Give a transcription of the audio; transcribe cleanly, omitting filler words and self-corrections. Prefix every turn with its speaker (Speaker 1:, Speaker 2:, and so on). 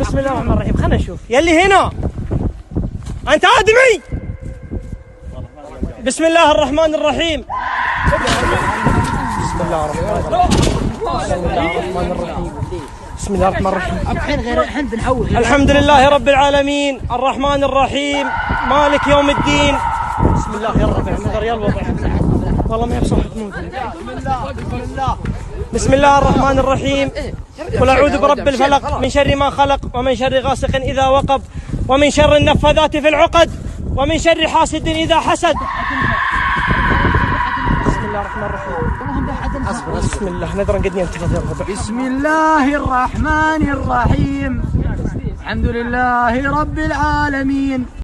Speaker 1: بسم الله الرحمن الرحيم. خلنا نشوف يلي هنا أنت آدمي. بسم الله الرحمن الرحيم. بسم الله الرحمن الرحيم. بسم الله الرحمن الرحيم.
Speaker 2: الحين غير الحين بنحول.
Speaker 1: الحمد لله رب العالمين الرحمن الرحيم مالك يوم الدين. بسم الله يا رب اعذر يا الوضع والله ما يصح تموت. بسم الله الرحمن الرحيم. قل أعوذ برب الفلق من شر ما خلق ومن شر غاسق إذا وقب ومن شر النفاذات في العقد ومن شر حاسد إذا حسد. بسم الله الرحمن الرحيم. بسم الله ندرا قد ينتهي.
Speaker 2: بسم الله الرحمن الرحيم. الحمد لله رب العالمين.